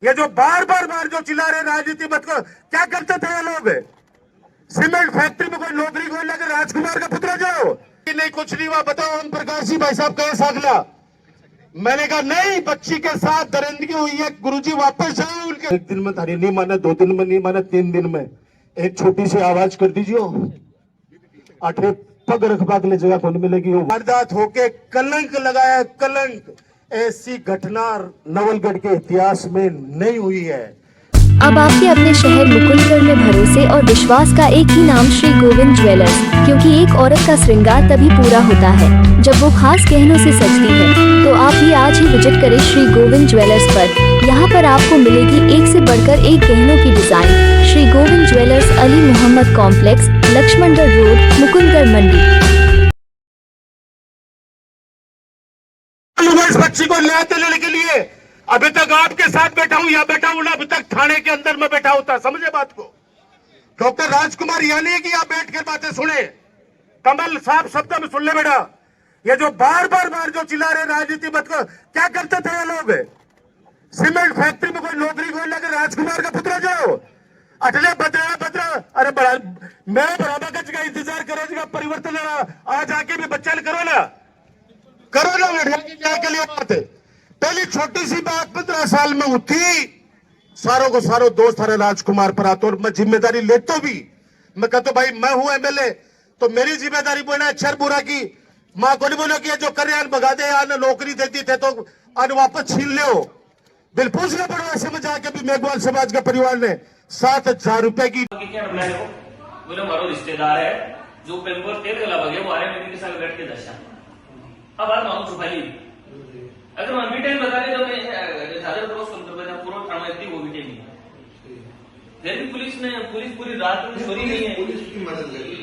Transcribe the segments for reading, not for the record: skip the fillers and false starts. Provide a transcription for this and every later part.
ये जो बार बार जो चिल्ला रहे राजनीति मत करो, क्या करते थे ये लोग? सीमेंट फैक्ट्री में कोई नौकरी खोल लगे राजकुमार का पुत्र जाओ कि नहीं, कुछ नहीं हुआ। बताओ ओम प्रकाश जी भाई साहब कहे सागला। मैंने कहा नहीं, बच्ची के साथ दरिंदगी हुई है, गुरुजी वापस जाओ उनके। एक दिन में थारी नहीं माना, 2 दिन में नहीं माना, 3 दिन में एक छोटी सी आवाज कर दीजिए, आठे पग रखबा के लिए जगह कौन मिलेगी। वारदात होके कलंक लगाया, कलंक। ऐसी घटना नवलगढ़ के इतिहास में नहीं हुई है। अब आपके अपने शहर मुकुंदगढ़ में भरोसे और विश्वास का एक ही नाम श्री गोविंद ज्वेलर्स, क्योंकि एक औरत का श्रृंगार तभी पूरा होता है जब वो खास गहनों से सजती है। तो आप भी आज ही विजिट करें श्री गोविंद ज्वेलर्स पर। यहाँ पर आपको मिलेगी एक से बढ़कर एक गहनों की डिजाइन। Shri Govind jewellers, Ali Mohammad complex, Laxmangarh road, Mukundgarh Mandi. इस बच्ची को न्याय दिलाने के लिए अभी तक आपके साथ बैठा हूं या बैठा हूं ना, अभी तक थाने के अंदर में बैठा होता। समझे बात को? डॉक्टर राजकुमार यानी कि आप बैठ कर बातें सुने, कमल साहब शब्द में सुन ले बेटा। ये जो बार बार जो चिल्ला रहे राजनीति मत करो, क्या करते थे ये लोग? सीमेंट फैक्ट्री में कोई नौकरी खोल लगे राजकुमार का पुत्र जाओ अटले बदरा। अरे बड़ा मैं बराबर गज का इंतजार करो, परिवर्तन आज आके भी बच्चा करो ना न्याय के लिए बात है। पहली छोटी सी बात 15 साल में उठी, सारों को सारों दोस्त हरे राजकुमार पर आते, और मैं जिम्मेदारी लेता भी। मैं कहता भाई मैं हूं एमएलए, तो मेरी जिम्मेदारी बोलना अच्छा बुरा की। मां को नहीं बोलो कि जो कर रहे भगा दे, या नौकरी देती थे तो आज वापस छीन ले। बिल पूछना पड़ो ऐसे में जाके भी मेघवाल समाज के परिवार ने 7,000 रुपए की। बोले मारो रिश्तेदार है जो पेपर तेल गला बगे वो आ रहे मेरे के साथ बैठ के दशा। अब बात मांग छुपा ली, अगर मैं मीटिंग बता रहे तो मैं सारे क्रॉस कंट्रोल पूरा ट्रामा इतनी वो मीटिंग नहीं। दिल्ली पुलिस पूरी रात में सोई नहीं है। पुलिस की मदद लगी।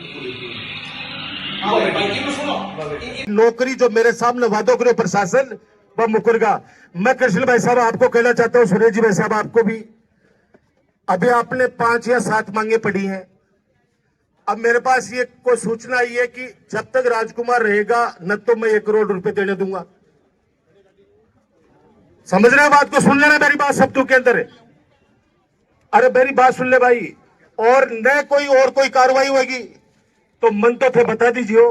नौकरी जो मेरे सामने वादों करे प्रशासन वह मुकरेगा। मैं कृष्ण भाई साहब आपको कहना चाहता हूं, सुरेश जी भाई साहब आपको भी, अभी आपने 5 या 7 मांगे पड़ी हैं। अब मेरे पास ये कोई सूचना आई है कि जब तक राजकुमार रहेगा न तो मैं 1 करोड़ रुपए देने दूंगा। समझ रहे हैं बात को? सुन लेना मेरी बात शब्दों के अंदर है। अरे मेरी बात सुन ले भाई, और न कोई कार्रवाई होगी तो मन तो थे बता दीजिए।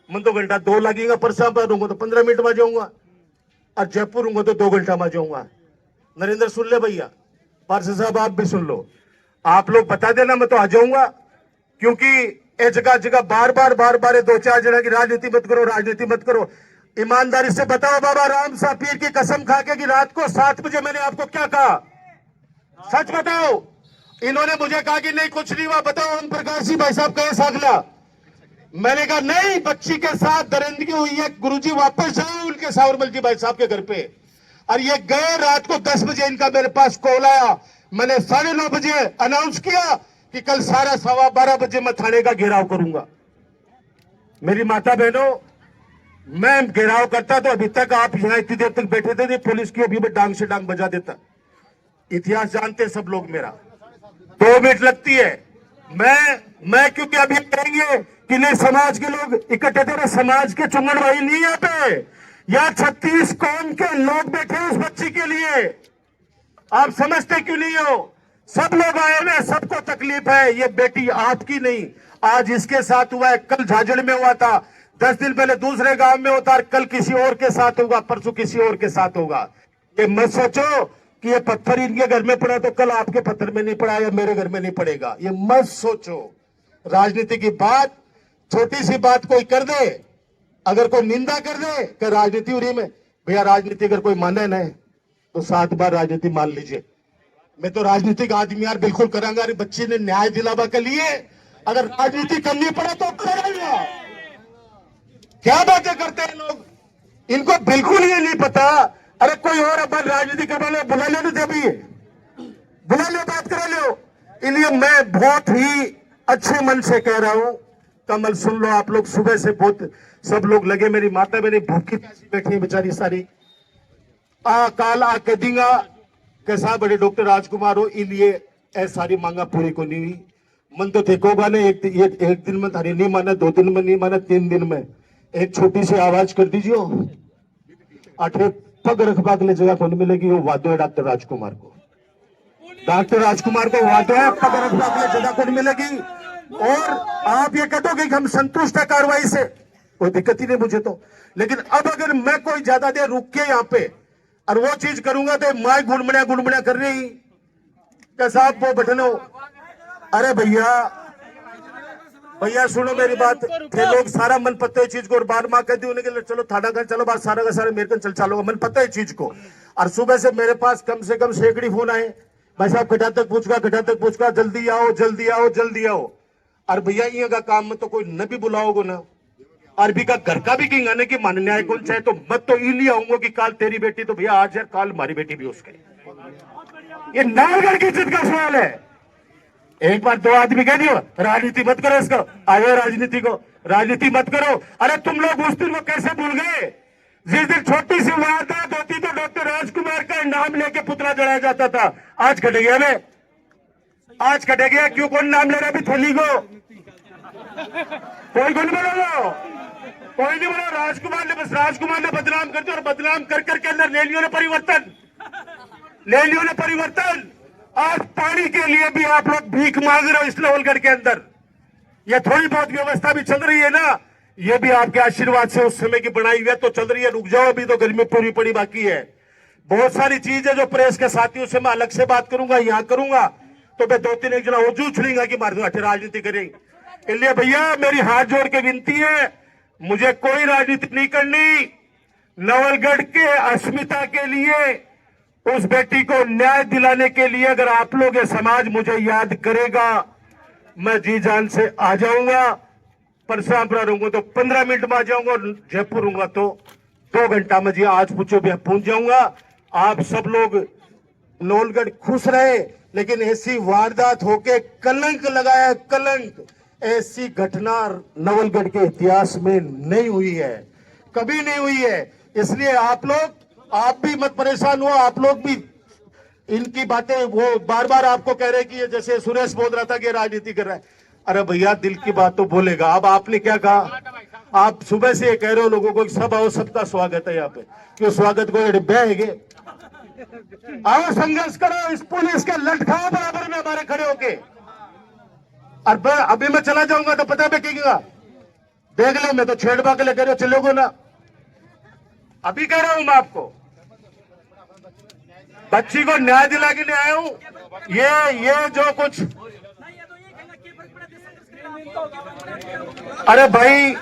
मन तो घंटा 2 लगेगा, परसा पर रहूंगा तो 15 मिनट में जाऊंगा, और जयपुर हूंगा तो 2 घंटा में जाऊंगा। नरेंद्र सुन ले भैया, पार्षद साहब आप भी सुन लो, आप लोग बता देना, मैं तो आ जाऊंगा। क्योंकि ये जगह बार बार 2-4 जना की राजनीति मत करो। ईमानदारी से बताओ बाबा राम साहब पीर की कसम खा के कि रात को 7 बजे मैंने आपको क्या कहा? सच बताओ। इन्होंने मुझे कहा कि नहीं कुछ नहीं हुआ। बताओ ओम प्रकाश जी भाई साहब कहे सागला। मैंने कहा नहीं, बच्ची के साथ दरिंदगी हुई है, गुरुजी वापस जाओ उनके सावरमल जी भाई साहब के घर पे। और ये गए रात को 10 बजे इनका मेरे पास कॉल आया। मैंने 9:30 बजे अनाउंस किया कि कल 12:15 बजे मैं थाने का घेराव करूंगा। मेरी माता बहनों, मैं घेराव करता तो अभी तक आप यहां इतनी देर तक बैठे थे नहीं, पुलिस की अभी मैं डांग से डांग बजा देता। इतिहास जानते सब लोग मेरा। 2 मिनट लगती है। मैं क्योंकि अभी कहेंगे कि नहीं समाज के लोग इकट्ठे थे, समाज के चुंगड़ भाई नहीं यहाँ पे, या 36 कौम के लोग बैठे उस बच्ची के लिए। आप समझते क्यों नहीं हो? सब लोग आए हुए, सबको तकलीफ है। ये बेटी आपकी नहीं, आज इसके साथ हुआ है, कल झाझड़ में हुआ था, 10 दिन पहले दूसरे गांव में होता, कल किसी और के साथ होगा, परसों किसी और के साथ होगा। ये मत सोचो कि ये पत्थर इनके घर में पड़ा तो कल आपके पत्थर में नहीं पड़ा या मेरे घर में नहीं पड़ेगा। ये मत सोचो। राजनीति की बात, छोटी सी बात कोई कर दे, अगर कोई निंदा कर दे कि राजनीति हो रही में, भैया राजनीति अगर कोई माने ना तो 7 बार राजनीति मान लीजिए। मैं तो राजनीतिक आदमी यार बिल्कुल करांगा। अरे बच्ची ने न्याय दिलावा के लिए अगर राजनीति करनी पड़े तो करेंगे। क्या बातें करते हैं लोग, इनको बिल्कुल ये नहीं पता। अरे कोई और अब राजनीति करवा लो, बुला लो नहीं अभी, बुला लो, बात करा लो। इसलिए मैं बहुत ही अच्छे मन से कह रहा हूं, कमल सुन लो आप लोग। सुबह से बहुत सब लोग लगे, मेरी माता मेरी भूखी प्यासी बैठी है बेचारी सारी। काल आके दिंगा कैसा बड़े डॉक्टर राजकुमार हो, इसलिए ऐसी सारी मांगा पूरी को नहीं हुई। मन तो ठेकोगा ने एक दिन में थारी नहीं माना, 2 दिन में नहीं माना, 3 दिन में एक छोटी सी आवाज कर दीजिए, आठे पग रखबा के लिए जगह कौन मिलेगी। वो वादो है डॉक्टर राजकुमार को। डॉक्टर राजकुमार को वहां तो है, अगर अगले जगह को नहीं मिलेगी। और आप ये कह दोगे कि हम संतुष्ट है कार्रवाई से, कोई दिक्कत ही नहीं मुझे तो। लेकिन अब अगर मैं कोई ज्यादा देर रुक के यहाँ पे और वो चीज करूंगा तो माय गुड़मड़िया कर रही क्या साहब वो बटनो। अरे भैया सुनो मेरी बात, थे लोग सारा मन पता है चीज को, और बार माँ कहती उन्हें कि चलो थाना घर चलो, बात सारा का सारा मेरे कन चल चालूगा, मन पता है चीज को। और सुबह से मेरे पास कम से कम सैकड़ी फोन आए, भाई साहब गड्ढा तक पूछका, जल्दी आओ जल्दी आओ जल्दी आओ। और भैया ये का काम में तो कोई न भी बुलाओगे ना, अरबी का घर का भी कहेंगे ना कि मान न्याय कौन चाहे, तो मत तो इलिए आऊंगा कि काल तेरी बेटी तो भैया आज है, काल हमारी बेटी भी उसके। ये नारगढ़ की इज्जत का सवाल है। एक बार दो आदमी कह दियो राजनीति मत करो, इसको आयो राजनीति को, राजनीति मत करो। अरे तुम लोग उस दिन वो कैसे भूल गए जिस दिन छोटी सी वारदात होती तो डॉक्टर राजकुमार का नाम लेके पुतला जलाया जाता था। आज कटे गया मैं, आज कटे गया क्यों? कौन नाम ले रहा अभी थोली को? कोई नहीं बोलो, कोई नहीं बोलो। राजकुमार ने बदनाम कर दिया, और बदनाम कर करके अंदर ले लियो ने परिवर्तन। आज पानी के लिए भी आप लोग भीख मांग रहे हो इस नवलगढ़ के अंदर। ये थोड़ी बहुत व्यवस्था भी चल रही है ना, ये भी आपके आशीर्वाद से उस समय की बनाई हुई है तो चल रही है। रुक जाओ, अभी तो गर्मी पूरी पड़ी बाकी है। बहुत सारी चीज है जो प्रेस के साथियों से मैं अलग से बात करूंगा, यहाँ करूंगा तो मैं 2-3 एक जना वजू उछलेंगा कि मार राजनीति करेंगे। इसलिए भैया मेरी हाथ जोड़ के विनती है, मुझे कोई राजनीति नहीं करनी। नवलगढ़ के अस्मिता के लिए, उस बेटी को न्याय दिलाने के लिए अगर आप लोग ये समाज मुझे याद करेगा, मैं जी जान से आ जाऊंगा। परसापुरा रहूंगा तो 15 मिनट में आ जाऊंगा, और जयपुर रहूंगा तो 2 घंटा में जी आज पूछो भी पहुंच जाऊंगा। आप सब लोग नवलगढ़ खुश रहे, लेकिन ऐसी वारदात होके कलंक लगाया, कलंक। ऐसी घटना नवलगढ़ के इतिहास में नहीं हुई है, कभी नहीं हुई है। इसलिए आप भी मत परेशान हो, आप लोग भी इनकी बातें, वो बार बार आपको कह रहे कि ये जैसे सुरेश बोल रहा था कि राजनीति कर रहा है। अरे भैया दिल की बात तो बोलेगा। अब आपने क्या कहा, आप सुबह से ये कह रहे हो लोगों को सब आओ, सबका स्वागत है यहाँ पे, क्यों स्वागत को बहेगे? आओ संघर्ष करो, इस पुलिस के लटकाओ बराबर में हमारे खड़े होके। और अभी मैं चला जाऊंगा तो पता है क्या देख लो, मैं तो छेड़बा के लिए कह रहे हो, चलोगे ना? अभी कह रहा हूं मैं आपको, बच्ची को न्याय दिला के लिए आया हूं। ये जो कुछ, अरे भाई